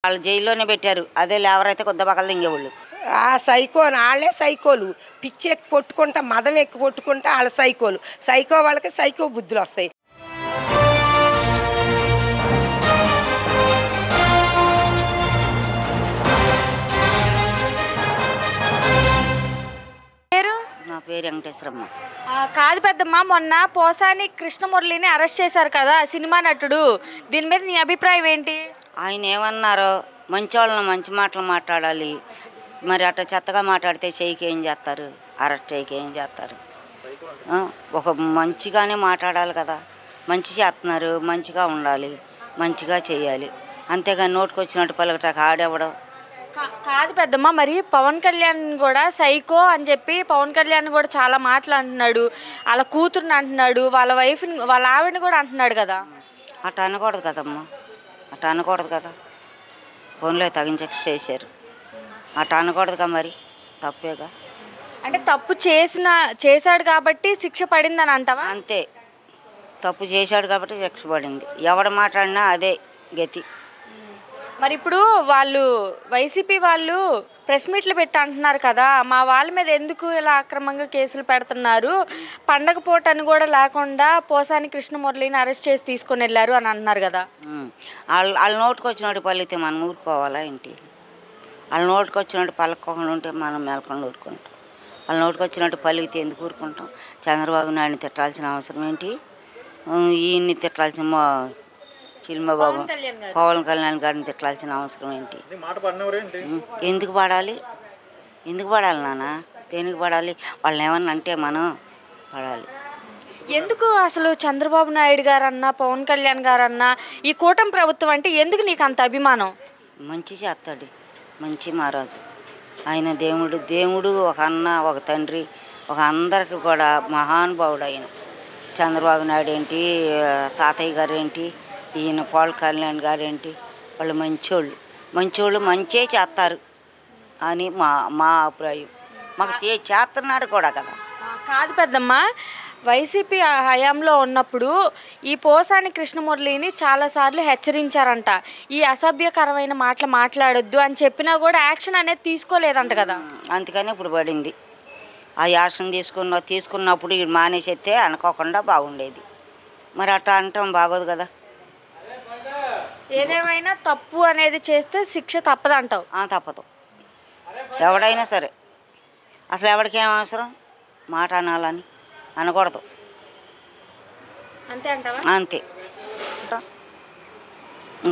వాళ్ళు జైల్లోనే పెట్టారు. అదే లేవరైతే కొద్ది పక్కల దింగేవాళ్ళు. ఆ సైకోలు వాళ్ళే సైకోలు. పిచ్చి ఎక్కి కొట్టుకుంటా, మదం ఎక్కి కొట్టుకుంటా వాళ్ళ సైకోలు. సైకో వాళ్ళకి సైకో బుద్ధులు వస్తాయి. నా పేరు వెంకటేశ్వరమ్మ. కాదు పెద్దమ్మ, మొన్న పోసాని కృష్ణమురళిని అరెస్ట్ చేశారు కదా, సినిమా నటుడు. దీని మీద నీ అభిప్రాయం ఏంటి? ఆయన ఏమన్నారో మంచి వాళ్ళని మంచి మాటలు మాట్లాడాలి. మరి అట్లా చెత్తగా మాట్లాడితే చెయ్యికి ఏం చేస్తారు? అరెస్ట్ చెయ్యికి ఏం చేస్తారు? ఒక మంచిగానే మాట్లాడాలి కదా. మంచి చేస్తున్నారు, మంచిగా ఉండాలి, మంచిగా చేయాలి. అంతేగాని నోటుకు వచ్చినట్టు పలకటాక ఆడెవడో. కాదు పెద్దమ్మ, మరి పవన్ కళ్యాణ్ కూడా సైకో అని చెప్పి పవన్ కళ్యాణ్ కూడా చాలా మాటలు అంటున్నాడు. వాళ్ళ కూతురుని అంటున్నాడు, వాళ్ళ వైఫ్ని, వాళ్ళ ఆవిడని కూడా అంటున్నాడు కదా. అట్లా అనకూడదు కదమ్మా, అట్లా అనకూడదు కదా. ఫోన్లో తగించక చేశారు. అట్లా అనకూడదుగా, మరి తప్పేగా. అంటే తప్పు చేశాడు కాబట్టి శిక్ష పడిందని అంటావా? అంతే, తప్పు చేశాడు కాబట్టి శిక్ష పడింది. ఎవడు మాట్లాడినా అదే గతి. మరి ఇప్పుడు వాళ్ళు వైసీపీ వాళ్ళు ప్రెస్ మీట్లు పెట్టి అంటున్నారు కదా, మా వాళ్ళ మీద ఎందుకు ఇలా అక్రమంగా కేసులు పెడుతున్నారు, పండగ పూట అని కూడా లేకుండా పోసాని కృష్ణమురళిని అరెస్ట్ చేసి తీసుకొని వెళ్ళారు అని అంటున్నారు కదా. వాళ్ళ నోటుకు వచ్చినట్టు పలికితే మనం ఊరుకోవాలా ఏంటి? వాళ్ళ నోటుకు వచ్చినట్టు పలకకుండా ఉంటే మనం మేలకుండా ఊరుకుంటాం. వాళ్ళ నోటుకు వచ్చినట్టు పలికితే ఎందుకు ఊరుకుంటాం? చంద్రబాబు నాయుడిని తిట్టాల్సిన అవసరం ఏంటి? ఈయన్ని తిట్టాల్సిన సినిమా బాబు పవన్ కళ్యాణ్ గారిని తిట్టాల్సిన అవసరం ఏంటి? ఎందుకు పడాలి? ఎందుకు పడాలి నాన్న? దేనికి పడాలి? వాళ్ళని ఏమన్నా అంటే మనం పడాలి. ఎందుకు అసలు చంద్రబాబు నాయుడు గారన్నా పవన్ కళ్యాణ్ గారన్నా ఈ కూటమి ప్రభుత్వం అంటే ఎందుకు నీకు అంత అభిమానం? మంచి చేస్తాడు, మంచి మహారాజు ఆయన. దేవుడు ఒక అన్న, ఒక తండ్రి, ఒక అందరికి కూడా మహానుభావుడు ఆయన. చంద్రబాబు నాయుడు ఏంటి, తాతయ్య గారు ఏంటి, ఈయన పవన్ కళ్యాణ్ గారు ఏంటి, వాళ్ళు మంచోళ్ళు మంచే చేస్తారు అని మా అభిప్రాయం. మాకు చేస్తున్నారు కూడా కదా. కాదు పెద్దమ్మ, వైసీపీ హయాంలో ఉన్నప్పుడు ఈ పోసాని కృష్ణమురళిని చాలాసార్లు హెచ్చరించారంట, ఈ అసభ్యకరమైన మాటలు మాట్లాడొద్దు అని చెప్పినా కూడా యాక్షన్ అనేది తీసుకోలేదంట కదా. అందుకని ఇప్పుడు పడింది. ఆ యాక్షన్ తీసుకున్నప్పుడు మానేసేస్తే అనుకోకుండా బాగుండేది. మరి అట్లా అనటం బాగోదు కదా. ఏదేమైనా తప్పు అనేది చేస్తే శిక్ష తప్పదంటావు? తప్పదు. ఎవడైనా సరే, అసలు ఎవరికేం అవసరం మాట అనాలని? అనకూడదు. అంతే అంటావా? అంతే. ఇంకా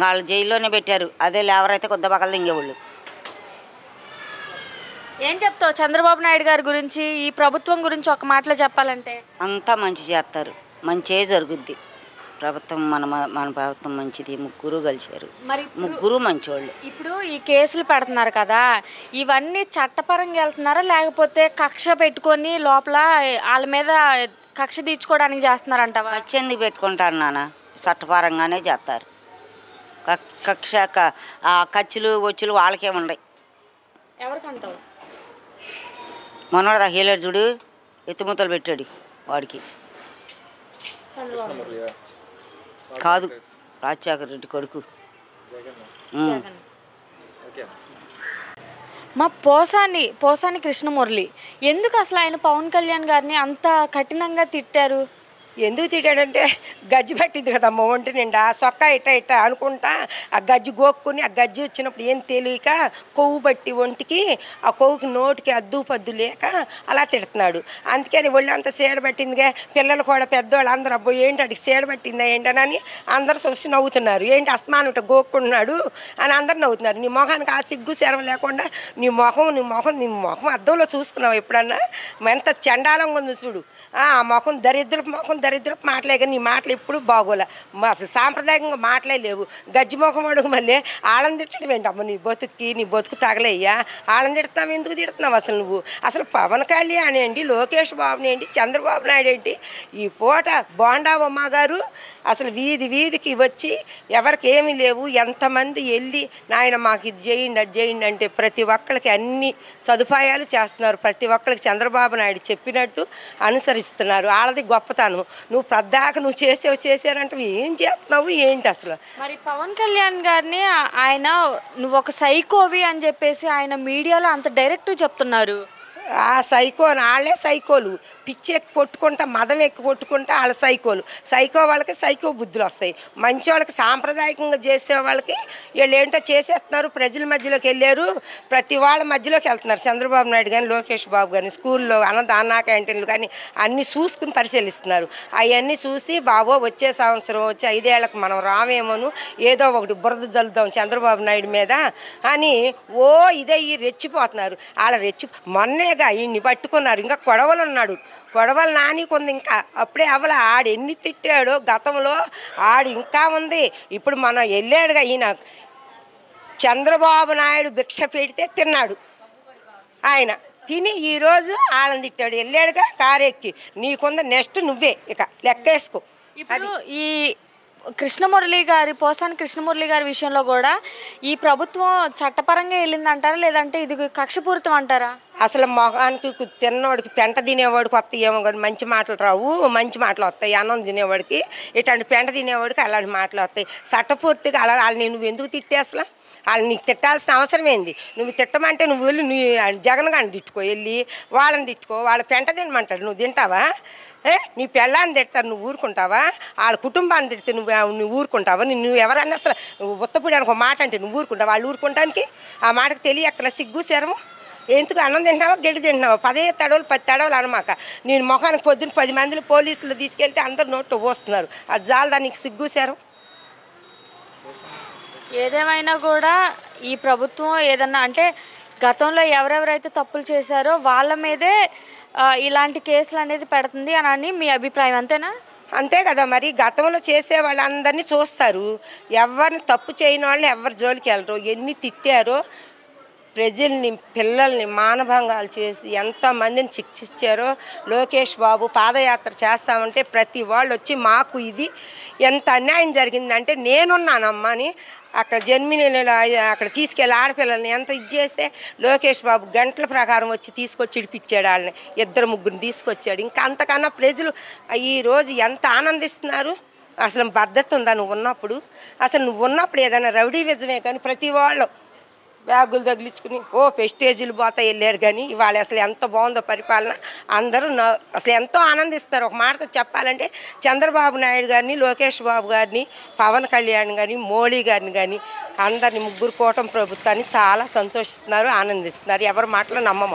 వాళ్ళు జైల్లోనే పెట్టారు. అదే లేవరైతే కొద్ది పక్కల దింగేవాళ్ళు. ఏం చెప్తావు చంద్రబాబు నాయుడు గారి గురించి, ఈ ప్రభుత్వం గురించి ఒక మాటలో చెప్పాలంటే? అంతా మంచి చేస్తారు, మంచే జరుగుద్ది. ప్రభుత్వం మన ప్రభుత్వం మంచిది. ముగ్గురు కలిశారు, ముగ్గురు మంచోళ్ళు. ఇప్పుడు ఈ కేసులు పెడుతున్నారు కదా, ఇవన్నీ చట్టపరంగా వెళ్తున్నారా లేకపోతే కక్ష పెట్టుకొని లోపల వాళ్ళ మీద కక్ష తీర్చుకోవడానికి చేస్తున్నారంటావా? కక్ష ఎందుకు పెట్టుకుంటారు నాన్న? చట్టపరంగానే చేస్తారు. కక్ష ఖర్చులు వచ్చులు వాళ్ళకే ఉన్నాయి. ఎవరికంటావు? మనోడు హీలర్ చూడు, ఎత్తుమూతలు పెట్టాడు వాడికి. కాదు, రాజశేఖర రెడ్డి కొడుకు. మా పోసాని కృష్ణమురళి ఎందుకు అసలు ఆయన పవన్ కళ్యాణ్ గారిని అంత కఠినంగా తిట్టారు? ఎందుకు తిట్టాడంటే గజ్జి పట్టింది కదమ్మ ఒంటి నిండా, సొక్క ఇట్ట అనుకుంటా ఆ గజ్జి గోక్కుని ఆ గజ్జి వచ్చినప్పుడు ఏం తెలియక కొవ్వు బట్టి ఒంటికి ఆ కొవ్వుకి నోటికి అద్దు పద్దు లేక అలా తిడుతున్నాడు. అందుకని ఒళ్ళంతా సీడ పట్టిందిగా. పిల్లలు కూడా పెద్దవాళ్ళు అందరూ అబ్బో ఏంటి అడిగి సీడ పట్టిందా ఏంటనని అందరూ చూసి నవ్వుతున్నారు. ఏంటి అస్మానం ఇట్ట గోక్కున్నాడు అని అందరు నవ్వుతున్నారు. నీ మొఖానికి ఆ సిగ్గు శరం లేకుండా నీ మొఖం అద్దంలో చూసుకున్నావు ఎప్పుడన్నా? ఎంత చండాలంగా ఉంది చూడు. ఆ మొఖం దరిద్రపు మాటలే కానీ నీ మాటలు ఎప్పుడు బాగోలే. అసలు సాంప్రదాయంగా మాటలే లేవు. గజ్జి మొఖం అడుగు మళ్ళీ ఆళ్ళని తిట్టడం ఏంటమ్మ? నీ బతుకు తగలయ్యా. ఆళ్ళని తిడుతున్నావు, ఎందుకు తిడుతున్నావు అసలు నువ్వు? అసలు పవన్ కళ్యాణ్ ఏంటి, లోకేష్ బాబుని ఏంటి, చంద్రబాబు నాయుడు ఏంటి, ఈ పూట బోండా ఉమ్మ గారు అసలు వీధి వీధికి వచ్చి ఎవరికి ఏమీ లేవు ఎంతమంది వెళ్ళి నాయన మాకు ఇది చేయండి అది చేయండి అంటే ప్రతి ఒక్కరికి అన్ని సదుపాయాలు చేస్తున్నారు. ప్రతి ఒక్కరికి చంద్రబాబు నాయుడు చెప్పినట్టు అనుసరిస్తున్నారు. వాళ్ళది గొప్పతనం. నువ్వు ప్రద్దాక నువ్వు చేసారంటే ఏం చేస్తున్నావు ఏంటి అసలు? మరి పవన్ కళ్యాణ్ గారిని ఆయన నువ్వు ఒక సైకోవి అని చెప్పేసి ఆయన మీడియాలో అంత డైరెక్ట్ చెప్తున్నారు. ఆ సైకో వాళ్ళే సైకోలు. పిచ్చి ఎక్కి కొట్టుకుంటా మదం ఎక్కి కొట్టుకుంటా వాళ్ళ సైకోలు. సైకో వాళ్ళకి సైకో బుద్ధులు వస్తాయి. మంచి వాళ్ళకి సాంప్రదాయకంగా చేసే వాళ్ళకి వీళ్ళు ఏంటో చేసేస్తున్నారు. ప్రజల మధ్యలోకి వెళ్ళారు, ప్రతి వాళ్ళ మధ్యలోకి వెళ్తున్నారు. చంద్రబాబు నాయుడు కానీ లోకేష్ బాబు కానీ స్కూల్లో అన్న క్యాంటీన్లు కానీ అన్నీ చూసుకుని పరిశీలిస్తున్నారు. అవన్నీ చూసి బాబో వచ్చే సంవత్సరం వచ్చే 5 ఏళ్ళకి మనం రావేమోను ఏదో ఒకటి బురద జల్లుదాం చంద్రబాబు నాయుడు మీద అని ఇదే రెచ్చిపోతున్నారు. వాళ్ళ మొన్నే ఈయన్ని పట్టుకున్నారు. ఇంకా కొడవలు ఉన్నాడు. కొడవలు నానికుంది. ఇంకా అప్పుడే అవల ఆడు ఎన్ని తిట్టాడో గతంలో ఆడు ఇంకా ఉంది. ఇప్పుడు మన వెళ్ళాడుగా ఈయన చంద్రబాబు నాయుడు భిక్ష పెడితే తిన్నాడు. ఆయన తిని ఈరోజు వాళ్ళని తిట్టాడు. వెళ్ళాడుగా కారెక్కి. నీకుంద నెక్స్ట్ నువ్వే ఇక లెక్కేసుకో. ఇప్పుడు ఈ పోసాని కృష్ణమురళి గారి విషయంలో కూడా ఈ ప్రభుత్వం చట్టపరంగా వెళ్ళిందంటారా లేదంటే ఇది కక్షపూరితం అంటారా? అసలు మొహానికి తిన్నవాడికి పెంట తినేవాడికి వస్తాయి ఏమో కానీ మంచి మాటలు రావు. మంచి మాటలు వస్తాయి. అన్నం తినేవాడికి ఇట్లాంటి పెంట తినేవాడికి అలాంటి మాటలు వస్తాయి. చట్టపూర్తిగా వాళ్ళని నువ్వు ఎందుకు తిట్టే అసలు? వాళ్ళని నీకు తిట్టాల్సిన అవసరం ఏంది? నువ్వు తిట్టమంటే నువ్వు వెళ్ళి జగన్ గారిని తిట్టుకో, వెళ్ళి వాళ్ళని తిట్టుకో. వాళ్ళ పెంట తినమంటాడు, నువ్వు తింటావా? నీ పెళ్ళాన్ని తిడతారు, నువ్వు ఊరుకుంటావా? వాళ్ళ కుటుంబాన్ని తిడితే నువ్వు ఊరుకుంటావా? నువ్వు ఎవరన్నా అసలు ఉత్తపూడానికి ఒక మాట అంటే నువ్వు ఊరుకుంటావు? వాళ్ళు ఊరుకుంటానికి ఆ మాటకు తెలియక్కల సిగ్గు శరము. ఎందుకు అన్నం తింటావా గడ్డి తింటున్నావా? 10 తడవలు 10 తడవలు అనమాక. నేను మొఖానికి పొద్దున్న 10 మందిని పోలీసులు తీసుకెళ్తే అందరు నోట్లో పోస్తున్నారు. అది జాలదా నీకు సిగ్గు శరం? ఏదేమైనా కూడా ఈ ప్రభుత్వం ఏదన్నా అంటే గతంలో ఎవరెవరైతే తప్పులు చేశారో వాళ్ళ మీదే ఇలాంటి కేసులు అనేది పెడుతుంది అని మీ అభిప్రాయం అంతేనా? అంతే కదా మరి. గతంలో చేసే వాళ్ళందరినీ చూస్తారు. ఎవరిని తప్పు చేయని వాళ్ళని ఎవరి జోలికి వెళ్ళరు. ఎన్ని తిట్టారో ప్రజల్ని పిల్లల్ని మానభంగాలు చేసి ఎంతమందిని శిక్షించారో. లోకేష్ బాబు పాదయాత్ర చేస్తామంటే ప్రతి వాళ్ళు వచ్చి మాకు ఇది ఎంత అన్యాయం జరిగిందంటే నేనున్నానమ్మా అని అక్కడ అక్కడ తీసుకెళ్ళి ఆడపిల్లల్ని ఎంత ఇది చేస్తే లోకేష్ బాబు గంటల ప్రకారం వచ్చి తీసుకొచ్చి ఇడిపించాడు. వాళ్ళని 2 ముగ్గురిని తీసుకొచ్చాడు. ఇంకా అంతకన్నా ప్రజలు ఈరోజు ఎంత ఆనందిస్తున్నారు. అసలు భద్రత ఉందా నువ్వు ఉన్నప్పుడు? అసలు నువ్వు ఉన్నప్పుడు ఏదైనా రౌడీ విజమే కానీ ప్రతి వాళ్ళు బ్యాగులు తగిలించుకుని పెస్టేజీలు పోతా వెళ్ళారు. కానీ ఇవాళ అసలు ఎంత బాగుందో పరిపాలన. అందరూ అసలు ఎంతో ఆనందిస్తారు. ఒక మాటతో చెప్పాలంటే చంద్రబాబు నాయుడు గారిని, లోకేష్ బాబు గారిని, పవన్ కళ్యాణ్ గారిని, మోడీ గారిని కానీ అందరిని 3 కూటమి ప్రభుత్వాన్ని చాలా సంతోషిస్తున్నారు, ఆనందిస్తున్నారు. ఎవరి మాటలు నమ్మము.